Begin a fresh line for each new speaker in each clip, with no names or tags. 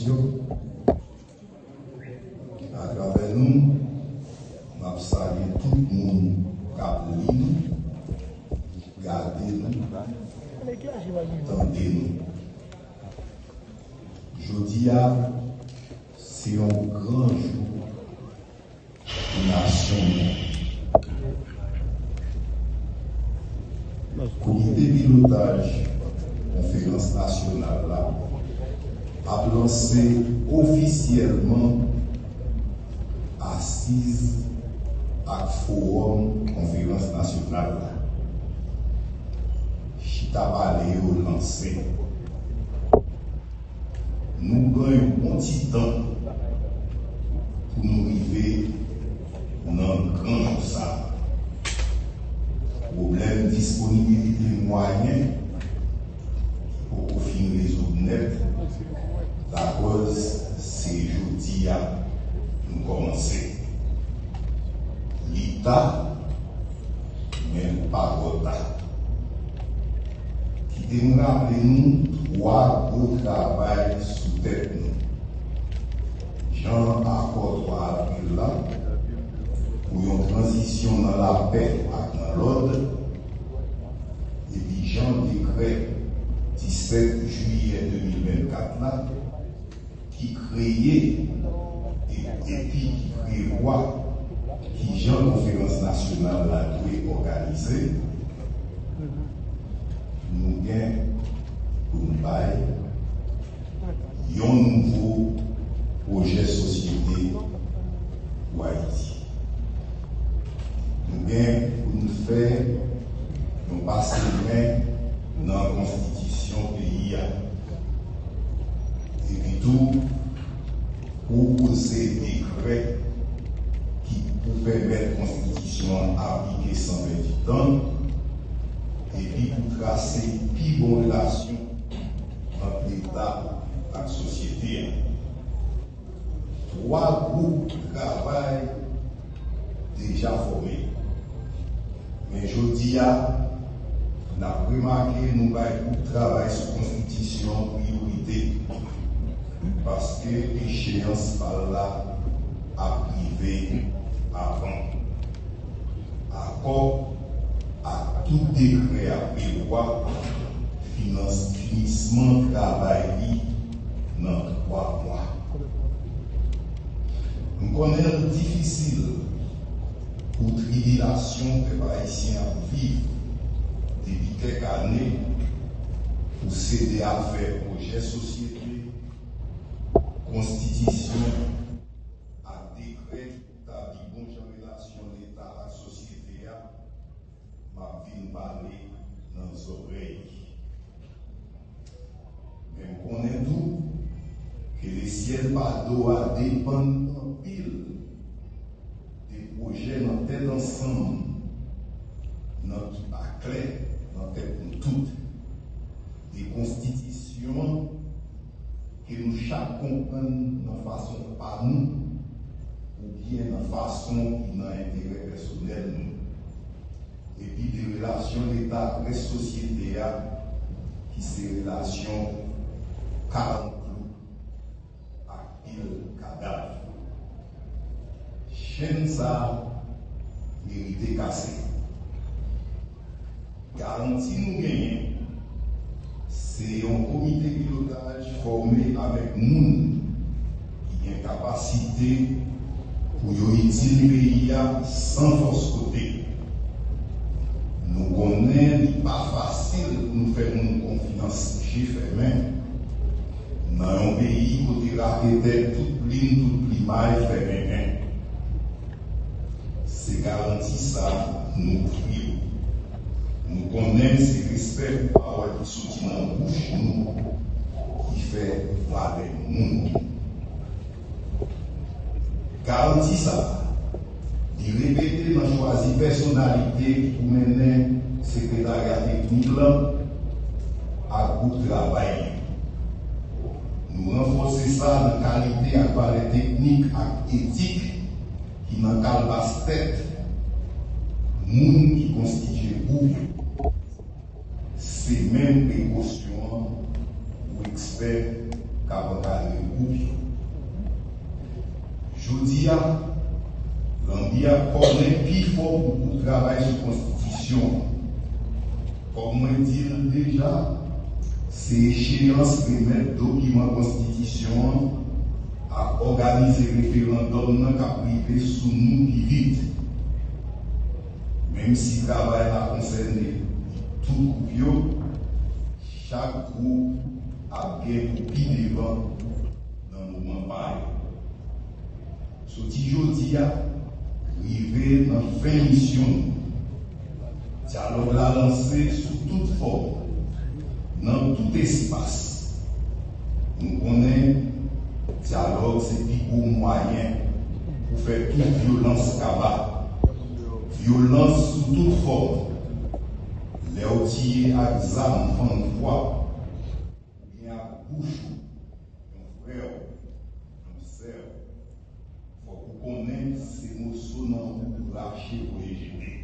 sociaux. À travers nous, on va saluer tout le monde qui a nous, regardez nous, attendez nous. Jeudi, c'est un grand jour pour la nation. Comité pilotage conférence nationale là, a lancé officiellement assise à forum conférence nationale là. Chita parlé au lancé. Nous gagnons un petit temps pour nous arriver dans un grand jour ça. Problème disponibilité moyen pour finir les autres net. La cause, c'est jeudi à nous commencer. L'État, même pas l'État. Qui nous rappelle nous trois gros travail sous tête nous. Jean accord 3 avril là, pour une transition dans la paix et dans l'ordre. Et puis Jean décret 17 juillet 2024 là, qui créait et puis qui prévoit qui Jean conférence nationale là doit organiser. Nous gagnons pour nous bailler un nouveau projet société pour Haïti. Nous gagnons pour nous faire nous passer dans la constitution pays. Et puis tout pour poser des décrets qui pour permettre la constitution appliquée sans 28 ans. Et puis pour tracer plus bonne relation entre l'État et la société. 3 groupes de travail déjà formés. Mais je dis on a remarqué que nous avons un travail sur la constitution priorité. Parce que l'échéance par là a privé avant. Accord à tout décret à prévoir finissement de travail dans 3 mois. Nous connaissons difficile pour tribulation que les Haïtiens vivent depuis quelques années pour céder à faire projet société, constitution, à décret établi bon relation de l'État à la société, ma vie parler dans les oreilles. Mais on connaît tout que les ciels par doit dépendre en pile des projets dans tête ensemble, dans qui pas clair, dans tête pour toutes, des constitutions que nous chaque comprenons de façon par nous, ou bien de façon qui n'a intérêt personnel nous. Et puis des relations d'État avec la société qui sont des relations 40 clous à pile cadavre. Chaîne ça mérite cassé. Garantie nous gagnons. C'est un comité de pilotage formé avec nous qui a une capacité pour utiliser le pays sans force côté. Nous connaissons pas facile pour nous faire une confiance chez fermé. Dans un pays où il y a toute ligne, toute l'image fermé. C'est garanti ça, nous prions. Nous connaissons ce respect pour la parole qui soutient dans la bouche nous, qui fait valer le monde. Garantie ça. Il répétait dans choisir personnalité pour mener secrétariat technique là à groupe de travail. Nous renforcer ça dans la qualité à parler technique et éthique qui n'a qu'à la tête. Moun qui constitue groupe. C'est même précaution ou expert encadrer le groupe. Je dis à l'Ambia connaît plus fort beaucoup de travail sur la Constitution. Comme je dis déjà, c'est échéance de mettre document Constitution à organiser référendum qui a privé sous nous qui vite. Même si le travail a concerné tout groupe, chaque groupe a gagné pour qui devant dans le moment pareil. Ce qui aujourd'hui a arrivé dans la fin mission, dialogue l'a lancé sous toute forme, dans tout espace. Nous connaissons dialogue, c'est plus gros moyen pour faire toute violence cabas. Violence sous toute forme. Les outils à examen, en foi, bien à bouche, un frère, un sœur. Il faut qu'on connaisse ces émotions pour lâcher pour les gérer.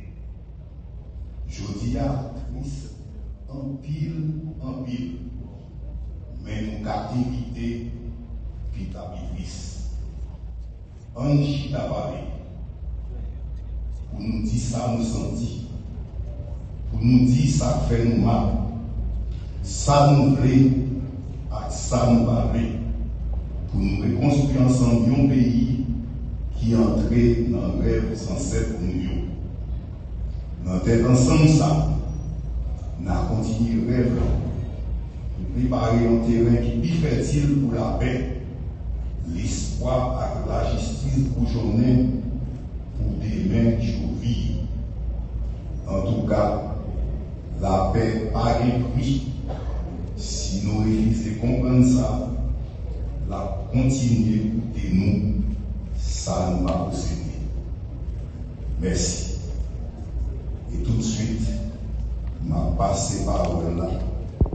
Je dis à triste, en pile, mais nous avons évité Pitapivis. On chita parler. Pour nous dire ça nous sentit. Pour nous dire ça fait nous mal. Ça nous plaît, ça nous parle. Pour nous reconstruire ensemble un pays qui est entré dans le rêve sans cesse pour nous. Dans tête ensemble, ça, nous avons continué le rêve. Nous préparer un terrain qui est plus fertile pour la paix, l'espoir et la justice pour journée, pour demain qui vivent. En tout cas, la paix a un prix. Si nous refusons de comprendre ça, la continuer de nous, ça nous va posséder. Merci. Et tout de suite, m'a passé par là.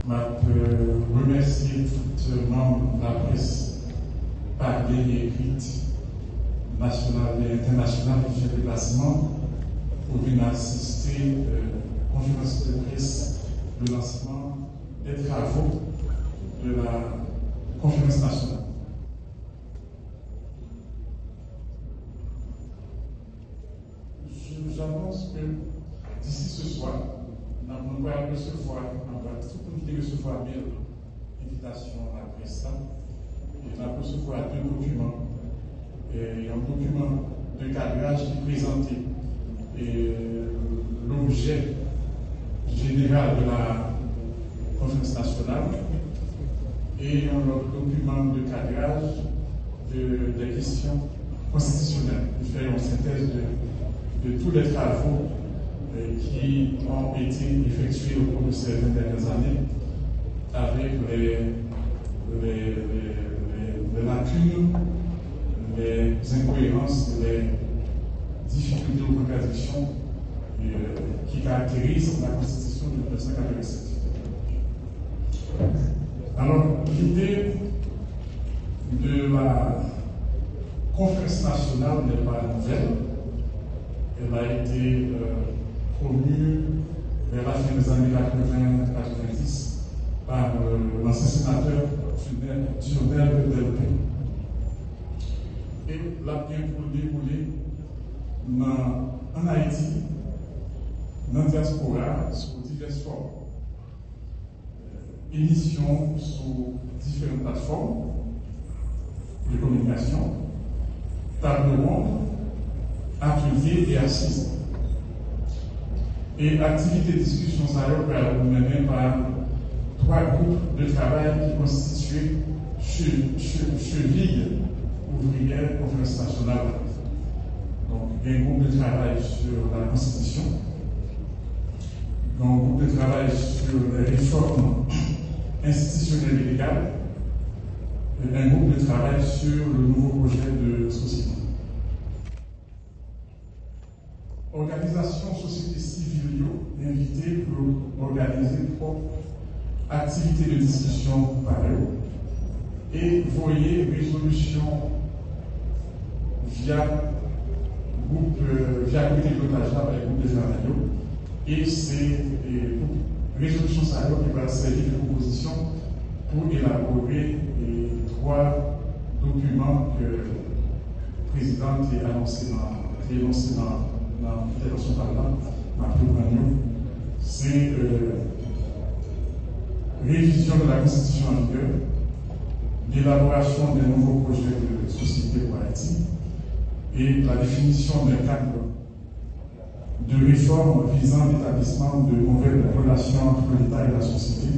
Je remercie tout le membre de la presse, parlée et écrite, nationale et internationale qui fait déplacement pour venir assister à la conférence de presse de lancement des travaux de la conférence nationale. J'annonce que d'ici ce soir, nous allons recevoir, tout le monde qui recevoir bien l'invitation à la presse, et nous allons recevoir 2 documents. Et un document de cadrage qui présente l'objet général de la conférence nationale et un autre document de cadrage des questions constitutionnelles qui fait une synthèse de tous les travaux qui ont été effectués au cours de ces 20 dernières années avec les lacunes, les incohérences, les difficultés ou contradictions qui caractérisent la Constitution de 1987. Alors, l'idée de la conférence nationale n'est pas nouvelle. Elle a été promue vers la fin des années 80-90 par l'ancien sénateur Lionel Delpin. Et la bien pour dérouler en Haïti, dans la diaspora, sur diverses formes. Émissions sur différentes plateformes de communication, table ronde, ateliers et assises. Et activités de discussion menées par 3 groupes de travail qui constituaient cheville ouvrière conférence nationale. Donc, un groupe de travail sur la Constitution, un groupe de travail sur les réformes institutionnelles et légales, et un groupe de travail sur le nouveau projet de société. Organisation société civile invitée pour organiser propre activité de discussion par eux et voyer résolution via comité de pilotage par les groupes de travail. Et c'est résolution qui va servir de proposition pour élaborer document que le président a annoncé dans l'intervention parlant, Marc Bragnon, c'est révision de la Constitution en vigueur, l'élaboration des nouveaux projets de société pour Haïti et la définition d'un cadre de réforme visant l'établissement de nouvelles relations entre l'État et la société,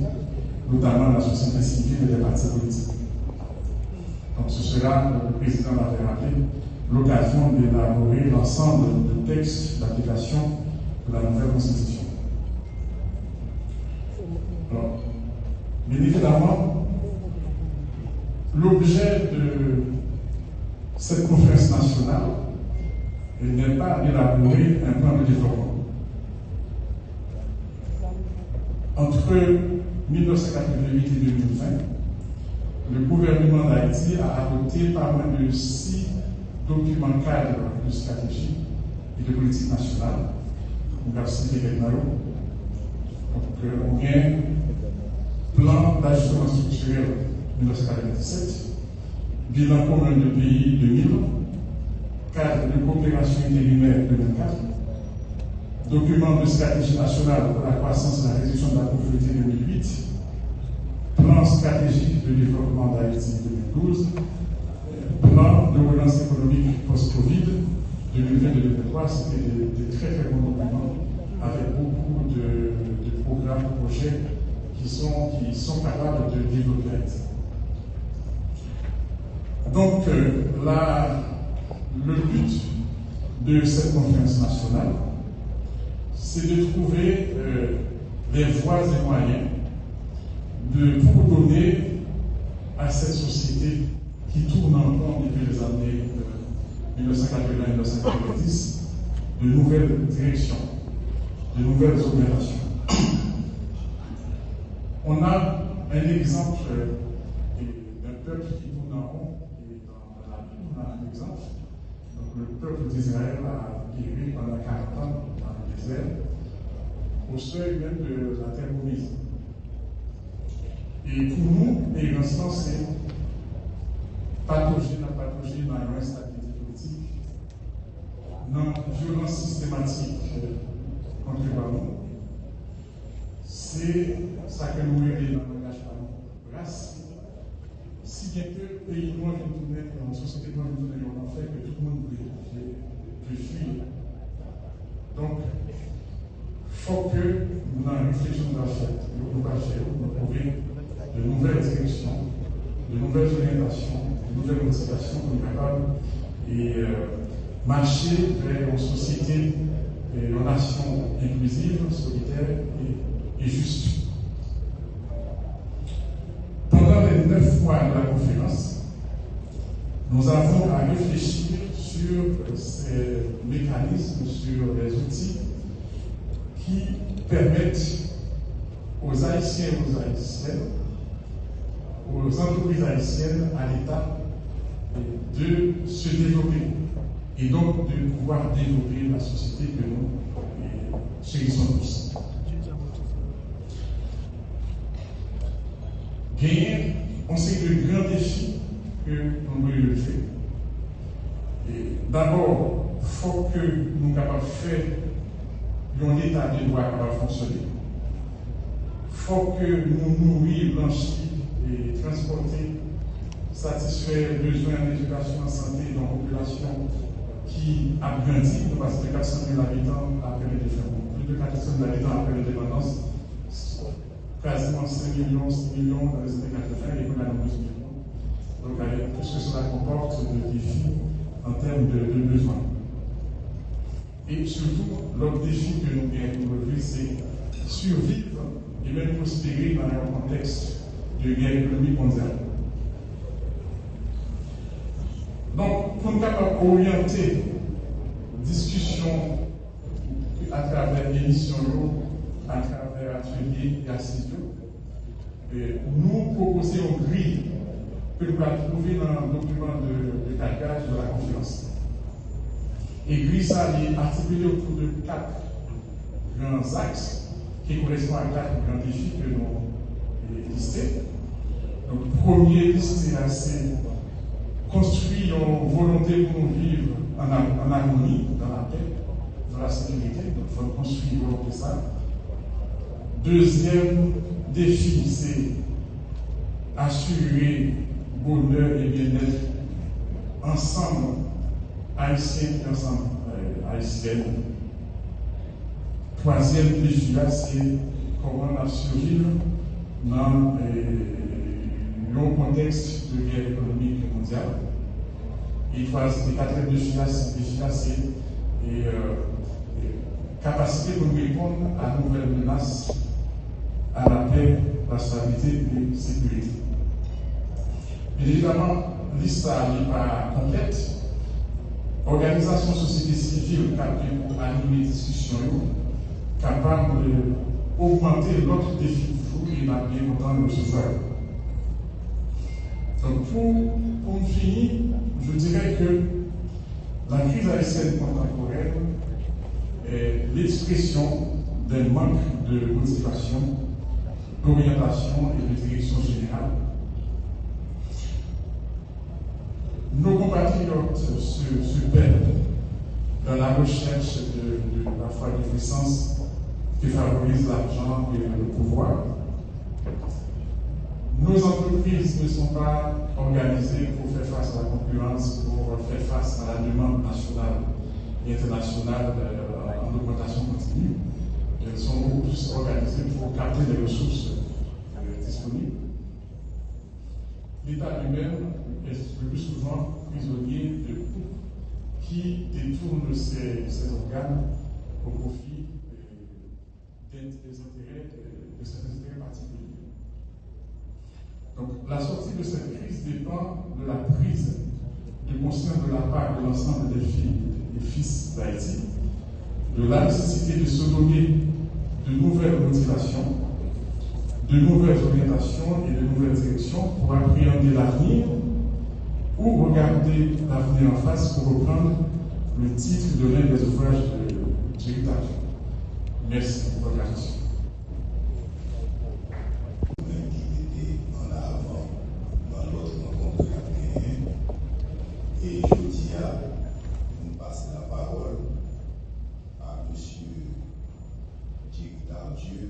notamment la société civile et les partis politiques. Donc ce sera, le président l'avait rappelé, l'occasion d'élaborer l'ensemble de textes d'application de la nouvelle Constitution. Alors, bien évidemment, l'objet de cette conférence nationale n'est pas d'élaborer un plan de développement. Entre 1988 et 2020, le gouvernement d'Haïti a adopté pas moins de 6 documents cadres de stratégie et de politique nationale. On va citer quelques noms. Donc, on a un plan d'ajustement structurel 1997, bilan commun de pays 2000, cadre de coopération intérimaire 2004, document de stratégie nationale pour la croissance et la réduction de la pauvreté 2008, plan stratégique de développement d'Haïti 2012, plan de relance économique post-Covid 2020-2023, c'était des très très bons documents avec beaucoup de programmes, de projets qui sont capables de développer Haïti. Donc, le but de cette conférence nationale, c'est de trouver les voies et moyens pour donner à cette société qui tourne en rond depuis les années 1980-1990 de nouvelles directions, de nouvelles opérations. On a un exemple d'un peuple qui tourne en rond, et dans la Bible, on a un exemple. Donc, le peuple d'Israël a guéri pendant 40 ans dans le désert, au seuil même de la terre promise. Et pour nous, les lancements, c'est pathologie dans l'instabilité politique, dans violence systématique contre nous. C'est ça que nous voyons dans le langage race. Si bien que le pays noir vient tourner, dans la société noire vient tourner en enfer, que tout le monde peut fuir. Donc, il faut que nous en réfléchissions dans nous trouver de nouvelles directions, de nouvelles orientations, de nouvelles motivations pour être capables de marcher vers une société et une nation inclusive, solidaire et juste. Pendant les 9 mois de la conférence, nous avons à réfléchir sur ces mécanismes, sur les outils qui permettent aux Haïtiens et aux Haïtiennes, aux entreprises haïtiennes, à l'État, de se développer et donc de pouvoir développer la société que nous chérissons tous. Gagner, on sait de grands défis que nous devons relever. D'abord, il faut que nous soyons capables de faire un état de droit capable de fonctionner. Il faut que nous nourrissions, blanchir et transporter, satisfaire les besoins en éducation, en santé dans une population qui a grandi. Nous passons de 400 000 habitants après le développement. Plus de 400 000 habitants après l'indépendance. Quasiment 5 millions, 6 millions dans les années 80 et puis la 12 millions. Donc, avec tout ce que cela comporte de défis en termes de besoins. Et surtout, l'autre défi que nous avons relevé, c'est survivre et même prospérer dans un contexte de guerre économique mondiale. Donc, pour nous capables d'orienter discussion à travers l'émission, à travers ateliers et assises, nous proposons une grille que nous allons trouver dans le document de calcage de la conférence. Et grille ça est articulée autour de 4 grands axes qui correspondent à 4 grands défis que nous listés. Donc, premier listé, c'est construit une volonté pour nous vivre en harmonie, dans la paix, dans la sécurité. Donc, il faut construire une volonté ça. Deuxième défi, c'est assurer bonheur et bien-être ensemble, haïtiens et ensemble haïtiennes. Troisième défi, c'est comment assurer dans le contexte de guerre économique mondiale. Et quatrième défi, c'est capacité de répondre à nouvelles menaces, à la paix, la stabilité et la sécurité. Bien évidemment, liste n'est pas complète. Organisation société civile capable pour animer les discussions, capable d'augmenter l'autre défi toujours et la bien entendre le social. Donc pour finir, je dirais que la crise haïtienne contemporaine est l'expression d'un manque de motivation, d'orientation et de direction générale. Nos compatriotes se perdent dans la recherche de la foi de puissance qui favorise l'argent et le pouvoir. Nos entreprises ne sont pas organisées pour faire face à la concurrence, pour faire face à la demande nationale et internationale en augmentation continue. Elles sont beaucoup plus organisées pour capter les ressources disponibles. L'État lui-même est le plus souvent prisonnier de coups qui détournent ses organes au profit de certains intérêts particuliers. Donc, la sortie de cette crise dépend de la prise de conscience de la part de l'ensemble des filles et fils d'Haïti, de la nécessité de se donner de nouvelles motivations, de nouvelles orientations et de nouvelles directions pour appréhender l'avenir ou regarder l'avenir en face pour reprendre le titre de l'un des ouvrages de Thierry. Merci pour votre attention.
Et je dis à nous passer la parole à M. Thierry Tardieu,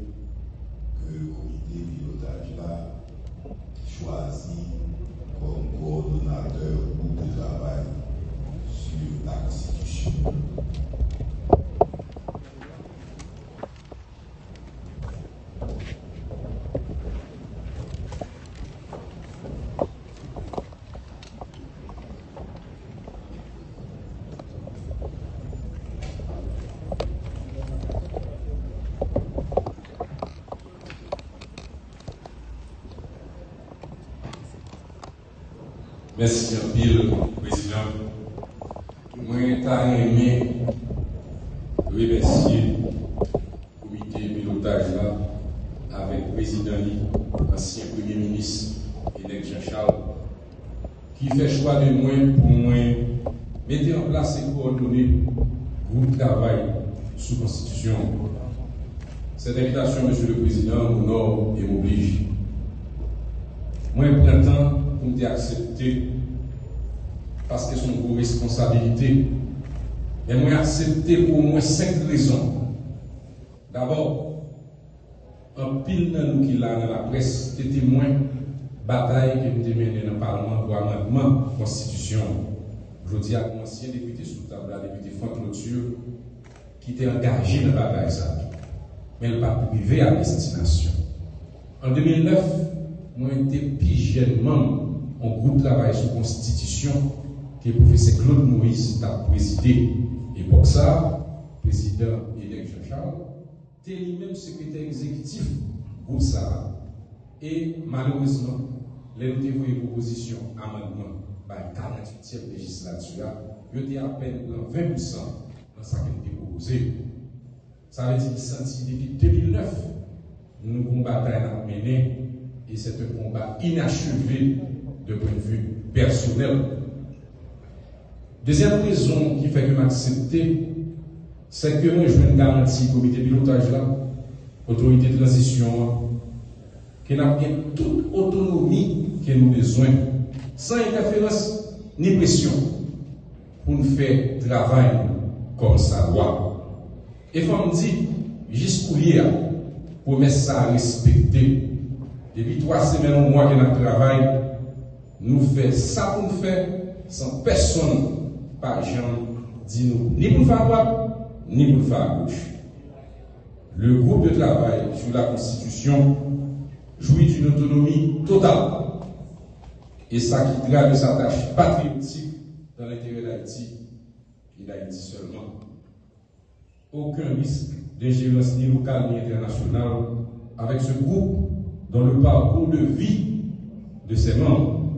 que le comité de pilotage là choisit comme coordonnateur groupe de travail sur la Constitution.
Merci un pile, Président. Moi, j'ai aimé remercier le comité pilotage là, avec le Président, l'ancien Premier ministre, Élec Jean-Charles, qui fait choix de moi pour moi mettre en place et coordonner le groupe de travail sous Constitution. Cette invitation, Monsieur le Président, m'honore et m'oblige. Moi, je prends le temps pour me accepter parce que c'est une responsabilité. Mais moi, accepté pour au moins 5 raisons. D'abord, un pile de nous qui là dans la presse est témoin bataille que nous avons menée dans le Parlement pour amendement de la Constitution. Je dis à l'ancien député sous table, le député Franck Clôture, qui était engagé dans la bataille, ça. Mais elle n'a pas privé à destination. En 2009, moi, j'étais plus membre en groupe de travail sur la Constitution que le professeur Claude Moïse a présidé. Et pour ça, le président Élec Jean-Charles était lui-même secrétaire exécutif du groupe ça. Et malheureusement, les nous avons une proposition amendement par la 48e législature, il était à peine 20% dans ce qui a été proposé. Ça veut dire que depuis 2009, nous combattons à mener. Et c'est un combat inachevé de point de vue personnel. Deuxième raison qui fait que m'accepter, c'est que moi je veux une garantie comité pilotage là, autorité de transition, qui n'a pas toute autonomie que nous avons besoin, sans interférence ni pression pour nous faire travail comme ça doit. Et il faut me dire, jusqu'où hier, promesse ça à respecter. Depuis 3 semaines ou mois que nous travaillons, nous faisons ça pour nous faire sans personne, par exemple, dit nous, ni pour nous faire à droite, ni pour nous faire à gauche. Le groupe de travail sur la Constitution jouit d'une autonomie totale. Et ça quittera de sa tâche patriotique dans l'intérêt d'Haïti et d'Haïti seulement. Aucun risque d'ingérence ni locale ni internationale avec ce groupe dont le parcours de vie de ses membres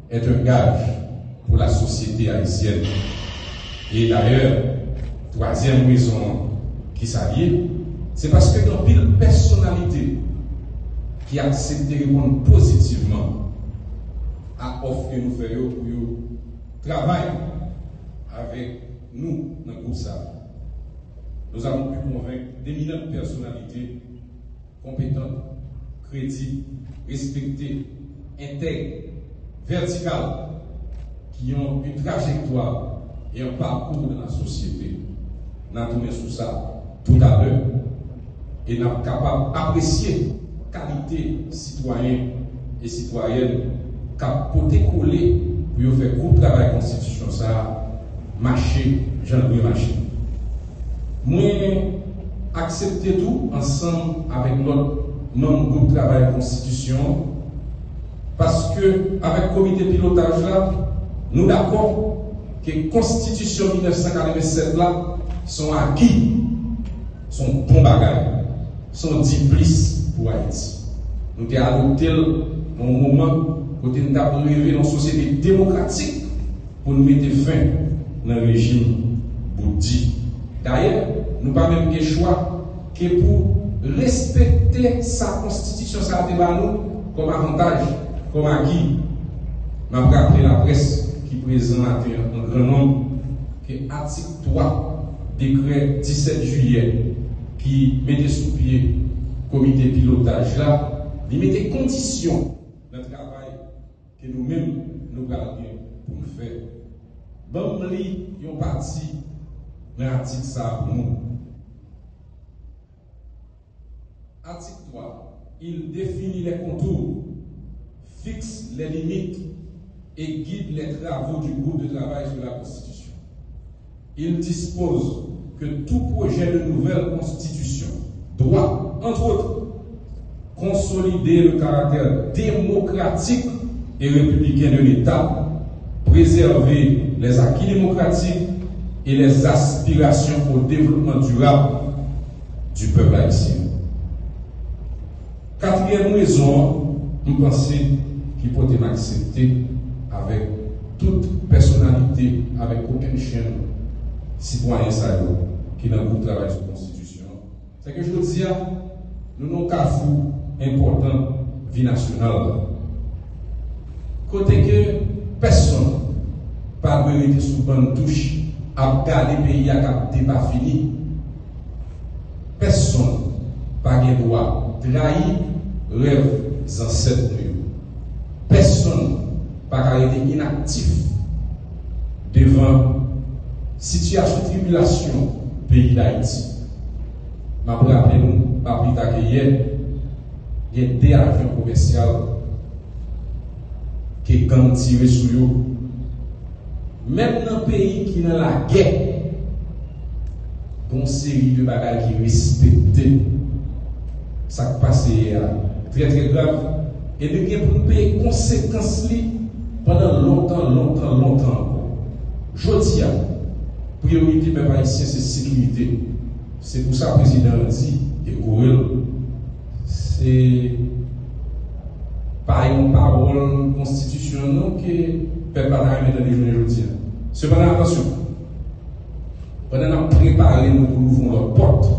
est un gage pour la société haïtienne. Et d'ailleurs, troisième raison qui s'allie, c'est parce que dans pile personnalité qui accepte de répondre positivement à offre que nous faisons pour travailler avec nous dans le groupe ça. Nous avons pu convaincre d'éminentes personnalités compétentes, crédibles, respectées, intègres, verticales, qui ont une trajectoire et un parcours dans la société. Nous avons tourné sur ça tout à l'heure et nous sommes capables d'apprécier la qualité citoyenne et citoyenne qui a côté collé pour faire groupe de travail constitution ça marcher, j'en ai marché. Moi, accepter tout ensemble avec notre membre groupe de travail constitution parce que avec le comité pilotage là, nous d'accord que la constitution 1987 là sont acquis, sont bons bagages, sont 10 plus pour Haïti. Nous avons adopté un moment où nous avons arrivé dans une société démocratique pour nous mettre fin dans le régime bouddhique. D'ailleurs, nous n'avons même pas le choix que pour respecter sa constitution, ça a nous comme avantage, comme acquis. Je vais rappeler la presse qui présente un grand nombre que l'article 3, décret 17 juillet, qui mettait sous pied le comité pilotage là, il mettait conditions dans le travail que nous-mêmes nous gardons pour nous faire. Bon, il y a une partie dans l'article ça pour nous. Article 3, il définit les contours, fixe les limites et guide les travaux du groupe de travail sur la Constitution. Il dispose que tout projet de nouvelle Constitution doit, entre autres, consolider le caractère démocratique et républicain de l'État, préserver les acquis démocratiques et les aspirations au développement durable du peuple haïtien. Quatrième raison, nous pensons qu'il faut accepter avec toute personnalité, avec aucune chaîne citoyen qui n'a pas de travail sur la Constitution. C'est que je veux dire, nous avons un carrefour important, vie nationale. Côté que personne pas mérité sous bonne touche à garder le pays à capter pas fini. Personne pas de droit trahir rêve ancêtres. Personne pas été inactif devant situation de tribulation pays d'Haïti. Je me rappelle, pas plus tard qu'hier, il y a des avions commerciaux qui ont tiré sur eux. Même dans un pays qui est dans la guerre, une série de bagages qui respectent. Ça passe très très grave. Et de bien pour payer les conséquences pendant longtemps. Je dis, priorité peuple haïtien, c'est sécurité. C'est pour ça que le président dit, et Gourel, c'est pas une parole constitutionnelle que le peuple a mis dans les journées aujourd'hui. Cependant, attention, pendant que nous préparons, nous ouvrons notre porte,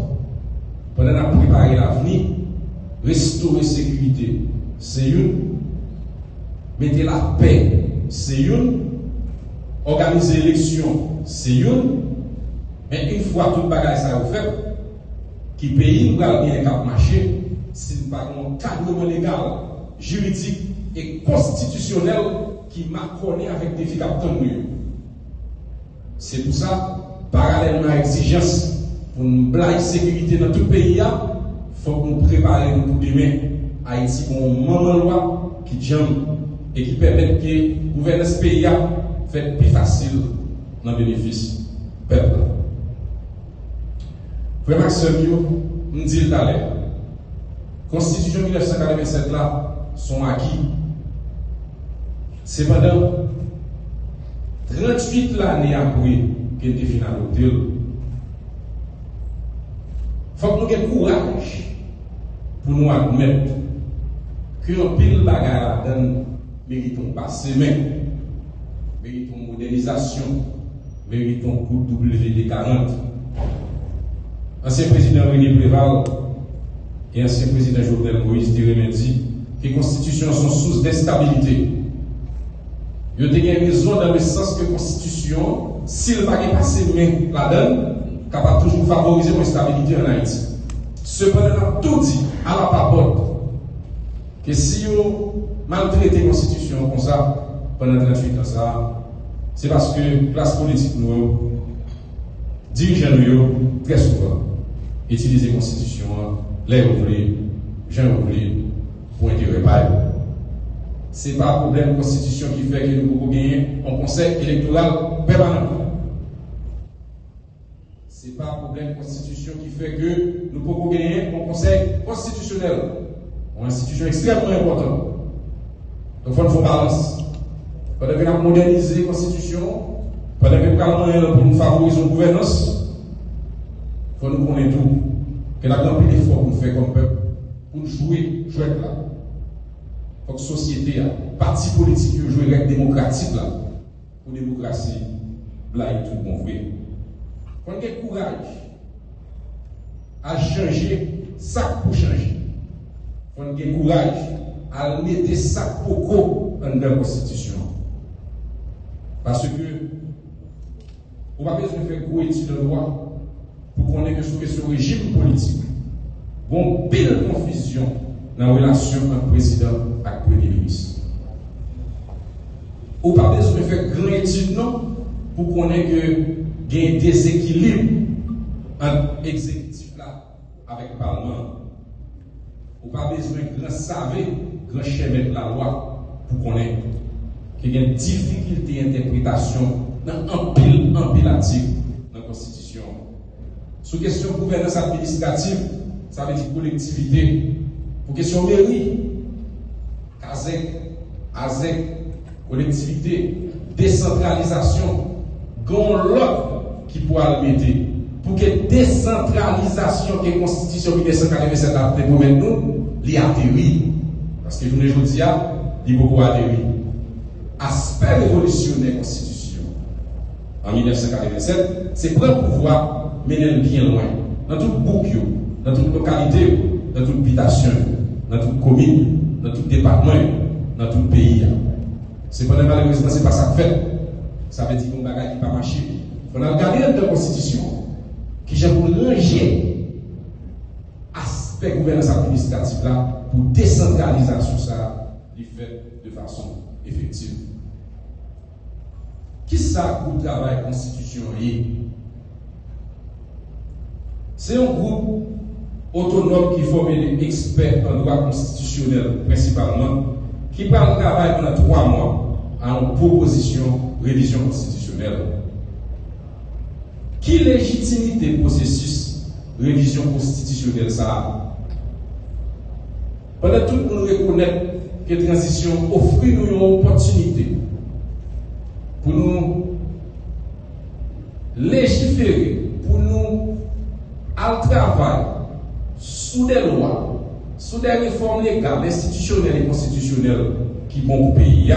pendant que nous préparons l'avenir, restaurer la sécurité, c'est une, mettre la paix, c'est une, organiser l'élection, c'est une, mais une fois tout le bagage ça fait, qui pays nous va bien cap marcher, si nous pas un cadre légal, juridique et constitutionnel qui m'accordent avec des filles capitaines. C'est pour ça, parallèlement à l'exigence pour une blague sécurité dans tout le pays, il faut que nous préparions pour demain Haïti pour une maman loi qui jambe et qui permet que le gouvernement de ce pays fait plus facile dans le bénéfice du peuple. Frère Maxime, nous dit tout à l'heure, la Constitution 1987 là, sont acquis. C'est pendant 38 l'année après qu'elle était fini à l'hôtel. Il faut que nous ayons courage pour nous admettre que un pile bagarre là-dedans méritons passer main, méritons modernisation, méritons coup WD40. Ancien président René Préval et ancien président Jovenel Moïse dit que les constitutions sont source d'instabilité. Il y a des raisons dans le sens que la constitution, s'il ne va pas passer main là-dedans, capable toujours favoriser l'instabilité en Haïti. Cependant, tout dit à la papote que si on maltraite la constitution comme ça pendant 38 ans, ça, c'est parce que la classe politique nous, dirigeants nous, très souvent, utilisent la constitution, les ouvriers, gens ouvriers, pour intérêt pas. Ce n'est pas un problème de constitution qui fait que nous pouvons gagner un conseil électoral permanent. Ce n'est pas un problème de constitution qui fait que nous pouvons gagner un conseil constitutionnel. Une institution extrêmement importante. Donc, il faut une balance. Pendant que nous moderniser la constitution, pendant que nous avons pour nous favoriser la gouvernance, il faut nous connaître tout. Que la grande effort pour nous faire comme peuple, pour nous jouer là. Il faut que la société, les partis politiques jouent les règles démocratiques là. Pour la démocratie, là, il tout bon vrai. Il faut avoir courage à changer ça pour changer. Il faut avoir courage à mettre ça pour dans la Constitution. Parce que, on va besoin de faire gros études de loi pour qu'on ait que sur ce régime politique, bon, belle confusion dans la relation entre le président et le premier ministre. On va besoin de faire grand étude non pour qu'on ait que un déséquilibre entre l'exécutif là avec le Parlement. On va besoin de grand savoir, grand chemin de la loi pour qu'on ait qu'il y a une difficulté d'interprétation dans un pile article dans la Constitution. Sous question de gouvernance administrative, ça veut dire collectivité. Pour question mairie, ASEC, collectivité, décentralisation, gon l'autre qui pourra le mettre. Pour que décentralisation que la Constitution 1987 a fait pour nous, l'y atterrit. Parce que je ne dis pas, il y a beaucoup atterri. Aspect révolutionnaire Constitution en 1987, c'est prendre le pouvoir, mener bien loin, dans toute boucle, dans toute localité, dans toute habitation, dans toute commune, dans tout département, dans tout pays. C'est pas malheureusement, c'est pas ça que fait. Ça veut dire qu'on ne va pas marcher. Il faut regarder dans la Constitution qui j'ai pour ranger aspect gouvernance administrative là pour décentralisation ça, il fait de façon effective. Qui ça pour le travail constitution? C'est un groupe autonome qui forme des experts en droit constitutionnel principalement, qui parle de travail pendant 3 mois à une proposition révision constitutionnelle. Qui légitimité processus révision constitutionnelle ça? Pendant tout le monde reconnaît que la transition offre nous une opportunité pour nous légiférer, pour nous al travail sous des lois, sous des réformes légales, institutionnelles et constitutionnelles qui vont au pays.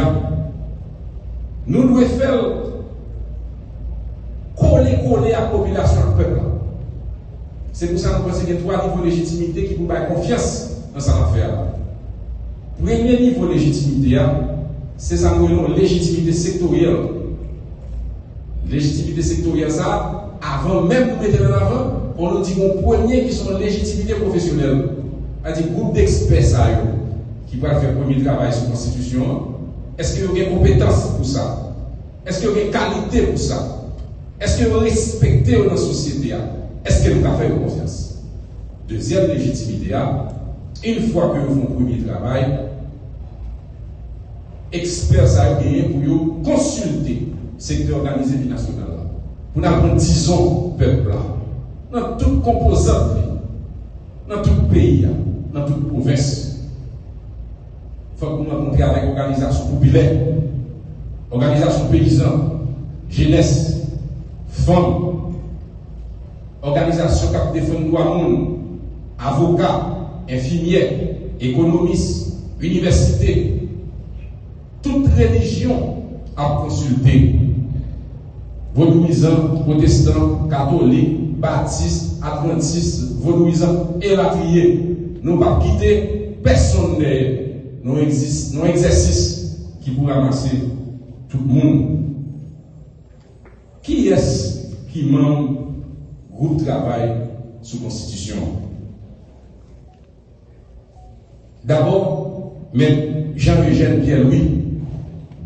Nous devons faire coller à la population et au peuple. C'est pour ça que nous pensons qu'il y a 3 niveaux de légitimité qui vous faire confiance dans cette affaire. Premier niveau de légitimité, c'est ça nous appelons légitimité sectorielle. Légitimité sectorielle, ça, avant même de mettre en avant, on nous dit qu'on premier qui sont légitimité professionnelle. C'est-à-dire groupe d'experts qui vont faire le premier travail sur la Constitution. Est-ce que vous avez compétence pour ça? Est-ce que vous avez qualité pour ça? Est-ce que vous respectez dans la société? Est-ce que vous avez fait confiance? Deuxième légitimité, une fois que vous faites un premier travail, experts ça gagné pour vous consulter le secteur organisé binational pour nous prendre 10 ans peuple là dans toute composante dans tout pays dans toute province. Il faut que nous rencontrions avec organisation populaire, organisation paysanne, jeunesse, femmes, organisation qui défend le droit monde, avocats, infirmières, économistes, universités. Toute religion a consulté. Vaudouisants, protestants, catholiques, baptistes, adventistes, vaudouisants et latriers. Nous ne pas quitter personne nos exercices qui pourrait ramasser tout le monde. Qui est-ce qui membre groupe de travail sous Constitution? D'abord, M. Jean-Eugène Pierre-Louis,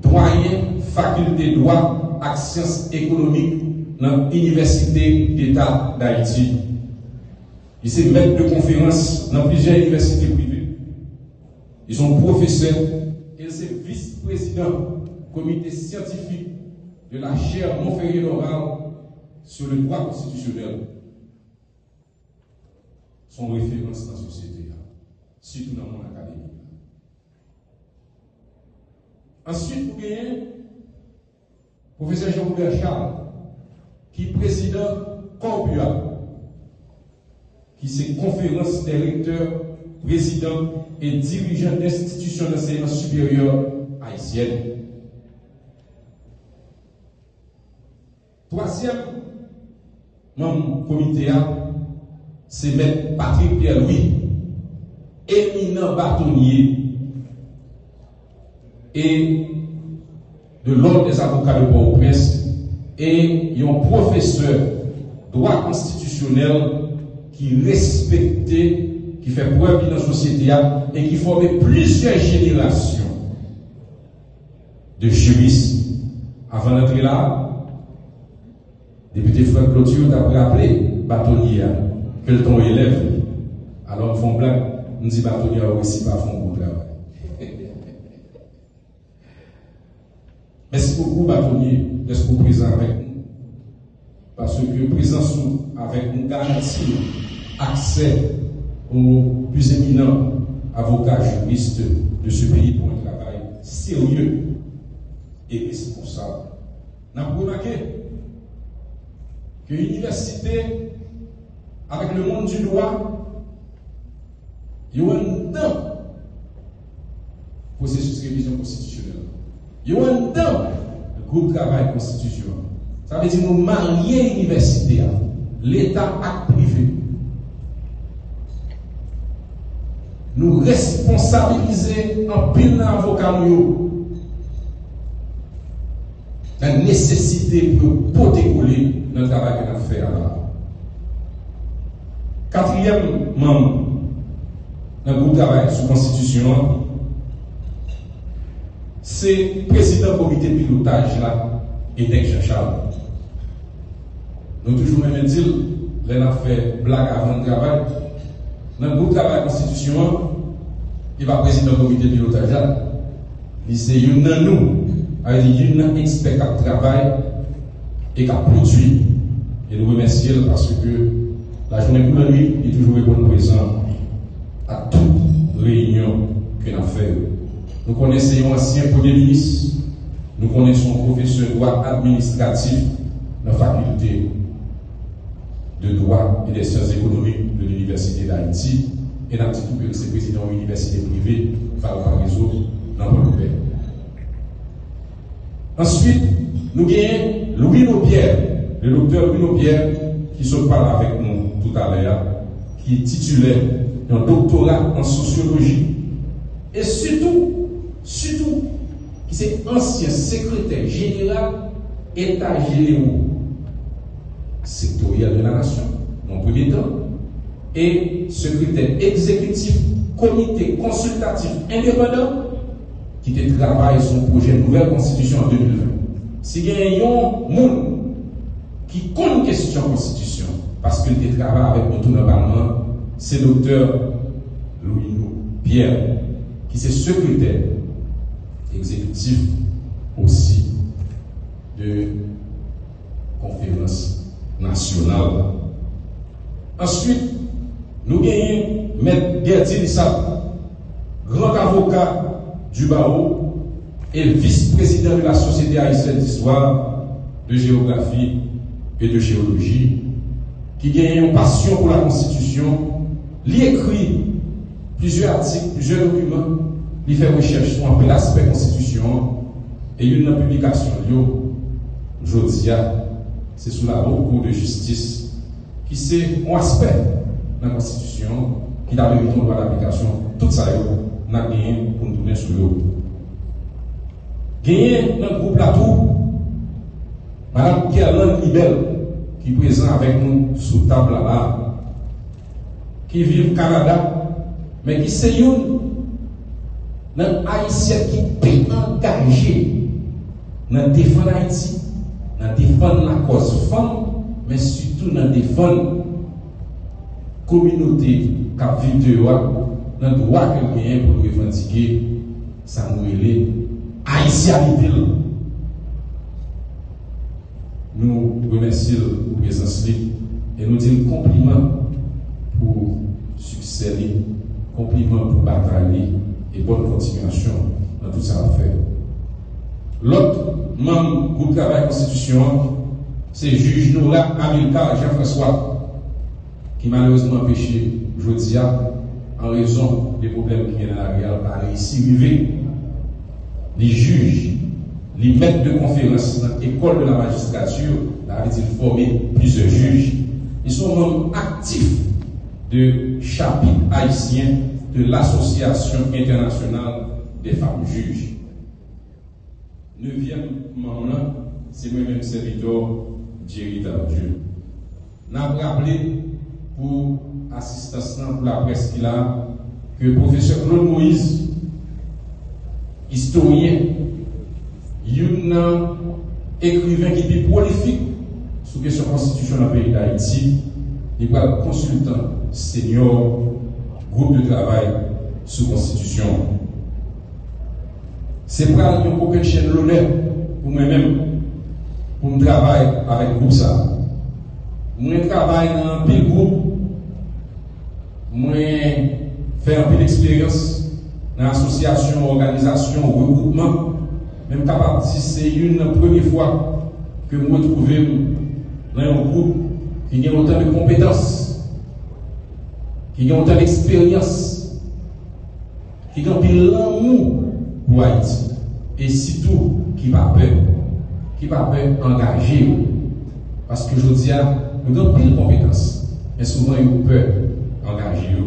doyen faculté de droit et sciences économiques dans l'Université d'État d'Haïti. Il est maître de conférence dans plusieurs universités privées. Ils sont professeurs et ils sont vice-président du comité scientifique de la chaire Montferrier-Noral sur le droit constitutionnel. Son référence dans la société, surtout dans mon académie. Ensuite, vous avez le professeur Jean-Robert Charles, qui est président Corbua, qui est conférence des recteurs, président et dirigeant d'institutions d'enseignement supérieur haïtiennes. Troisième membre du comité, c'est M. Patrick Pierre-Louis, éminent bâtonnier et de l'ordre des avocats de Port-au-Prince et un professeur droit constitutionnel qui respectait, qui fait preuve dans la société et qui formait plusieurs générations de juristes. Avant d'entrer là, député Franck Clôture t'a rappelé bâtonnier que le ton élève. Alors, ils font blague, nous dit bâtonnier aussi pas font bon travail. Merci beaucoup, bâtonnier, d'être présent avec nous. Parce que présence avec nous garantit accès aux plus éminents avocats juristes de ce pays pour un travail sérieux et responsable. Nous avons remarqué que l'université, avec le monde du droit, il y a un temps processus de révision constitutionnelle. Il y a un temps le groupe de travail constitutionnel. Ça veut dire nous marier l'université, l'État acte privé. Nous responsabiliser en pile d'avocats la nécessité pour protéger dans le travail que nous faisons là. Quatrième membre dans le groupe de travail sur la Constitution, c'est le président du comité de pilotage là, Edek Jean-Charles. Nous toujours même dire, là, on a fait blague avant le travail. Dans le groupe de travail de la Constitution, il va président du comité de pilotage là. Il c'est une de nous, une expert qui travaille et qui produit. Et nous remercions parce que la journée pour la nuit, il est toujours bon présent à toute réunion que nous avons fait. Nous connaissons un ancien Premier ministre, nous connaissons un professeur de droit administratif dans la faculté de droit et des sciences économiques de l'Université d'Haïti et dans tout que c'est président de l'université privée par réseau dans le Ensuite, nous avons Louis Nopierre, le docteur Louis Nopierre, qui se parle avec nous tout à l'heure, qui est titulaire d'un doctorat en sociologie et surtout, qui est ancien secrétaire général État généraux sectoriel de la nation, en premier temps, et secrétaire exécutif comité consultatif indépendant qui travaille sur un projet de nouvelle constitution en 2020. Si il y a un monde qui compte question constitution, parce qu'il travaille avec nous tout dans le Parlement, c'est le docteur Louis Pierre, qui est secrétaire exécutif aussi de conférence nationale. Ensuite, nous gagnons M. Gertie Lissab, grand avocat du barreau et vice-président de la Société haïtienne d'histoire, de géographie et de géologie, qui gagne une passion pour la Constitution, il écrit plusieurs articles, plusieurs documents, il fait recherche sur un peu l'aspect Constitution, et une publication, Jodia, c'est sous la haute cour de justice, qui c'est un aspect de la Constitution, qui a mérité un droit d'application, tout ça, on a gagné pour nous tourner sur l'eau. Gagné dans le groupe Plateau, Mme Kerlan Libel, qui est présente avec nous sous table là, qui vit au Canada, mais qui c'est une haïtien qui peut engager dans défendre Haïti, dans défendre la cause femme, mais surtout dans défendre la communauté qui vit dehors, dans le droit qu'elle gagne pour revendiquer sa nouvelle haïtianité. Nous remercions pour la présence et nous disons compliment pour succès, compliment pour bataille et bonne continuation dans tout ça à faire. L'autre membre du groupe de travail Constitution, c'est le juge Noura Amilcar Jean-François, qui malheureusement empêché aujourd'hui en raison des problèmes qui viennent à l'arrière par ici arrivé. Les juges, les maîtres de conférence dans l'école de la magistrature, avait-il formé plusieurs juges. Ils sont membres actifs de chapitre haïtien de l'Association internationale des femmes juges. 9e membre, c'est moi-même serviteur Jerry Tardieu. Nous avons rappelé pour assistance pour la presse qu'il a que le professeur Claude Moïse, historien, un écrivain qui est prolifique sur la question constitution dans le pays d'Haïti, il est consultant senior, groupe de travail sur la constitution. C'est pas aucune chaîne l'honneur pour moi-même, pour me travailler avec le groupe ça. Moi, je travaille dans un petit groupe, moi, faire un peu d'expérience dans l'association, organisation, regroupement. Même capable si c'est une première fois que je me retrouve dans un groupe qui a autant de compétences, qui a autant d'expérience, qui a un l'amour pour Haïti, et surtout qui va peur engager. Parce que je dis, nous avons pile de compétences, mais souvent ils ont peur d'engager.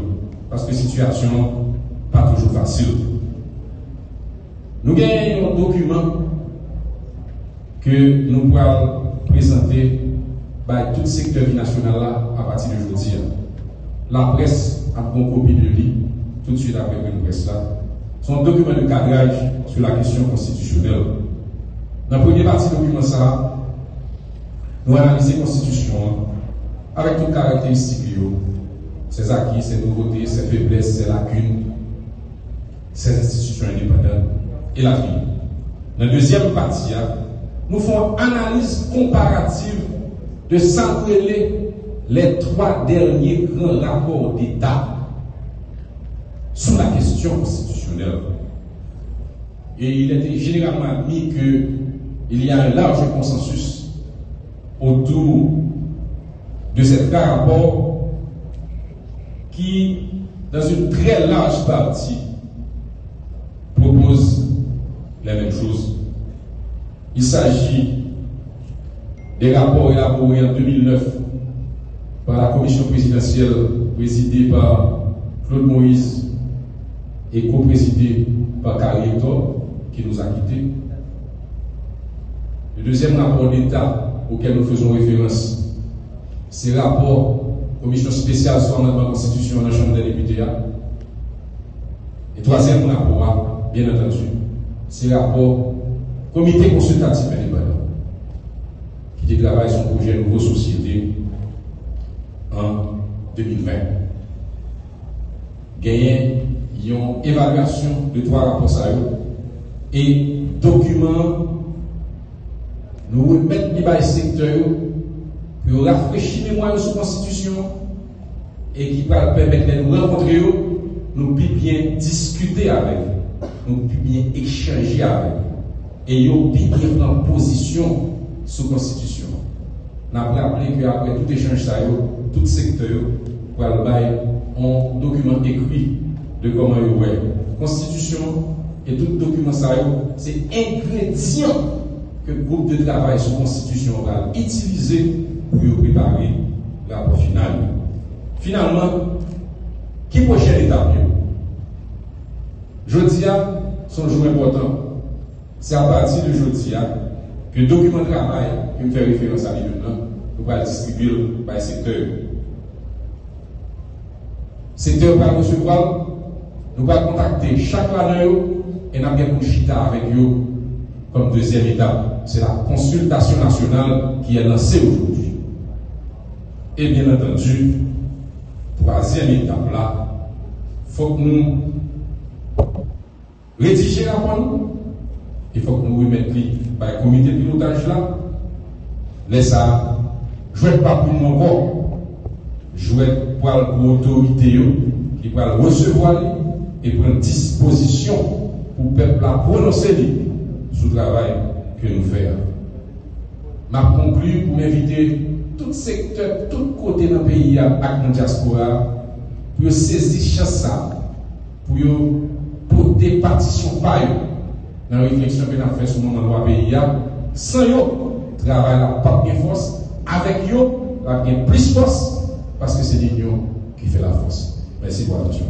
Parce que la situation n'est pas toujours facile. Nous avons un document que nous pourrons présenter par tout le secteur national à partir d'aujourd'hui. La presse a une copie de lui tout de suite après une presse là. C'est un document de cadrage sur la question constitutionnelle. Dans la première partie du document, ça, nous analysons la Constitution avec toutes les caractéristiques, ses acquis, ses nouveautés, ses faiblesses, ses lacunes, ses institutions indépendantes et la vie. Dans la deuxième partie, nous faisons une analyse comparative de s'entrêler les 3 derniers grands rapports d'État sur la question constitutionnelle. Et il était généralement admis qu'il y a un large consensus autour de ces 3 rapports qui, dans une très large partie, proposent les mêmes choses. Il s'agit des rapports élaborés en 2009 par la commission présidentielle présidée par Claude Moïse et co-présidée par Carrie Hector, qui nous a quittés. Le deuxième rapport d'État auquel nous faisons référence, c'est le rapport commission spéciale sur l'amendement de la Constitution dans la Chambre des députés. Et troisième rapport, bien entendu, c'est le rapport Comité consultatif indépendant qui travaille son projet Nouveau Société en 2020. Gagné une évaluation de 3 rapports et documents nous remettre les secteurs pour rafraîchir les mémoires sous constitution et qui va permettre de nous rencontrer, nous puissions bien discuter avec, nous puissions bien échanger avec, et nous puissions bien prendre position sous constitution. Nous avons rappelé qu'après tout échange, tout secteur, pour aller un document écrit de comment il est. Constitution et tout document, c'est ingrédient que le groupe de travail sur constitution va utiliser pour préparer le rapport final. Finalement, qui prochaine étape? Jodia, son jour important. C'est à partir de Jodia que le document de travail qui me fait référence à lui-même, nous allons distribuer par le secteur. Secteur va recevoir, nous allons contacter chaque année et nous allons chita avec eux comme deuxième étape. C'est la consultation nationale qui est lancée aujourd'hui. Et bien entendu, troisième étape là, il faut que nous rédiger la rapport. Il faut que nous remettions par le comité de pilotage là. Laisse ça, je ne vais pas pour mon corps. Je vais pour l'autorité qui va recevoir et prendre disposition pour le peuple à prononcer sur le travail que nous faisons. Je conclue pour m'inviter tout secteur, tout côté dans le pays avec la diaspora pour saisir chance pour porter partition par dans la réflexion que nous avons fait sur le moment de pays. Sans eux, travail n'a pas de force. Avec eux, il y a plus force parce que c'est l'union qui fait la force. Merci pour l'attention.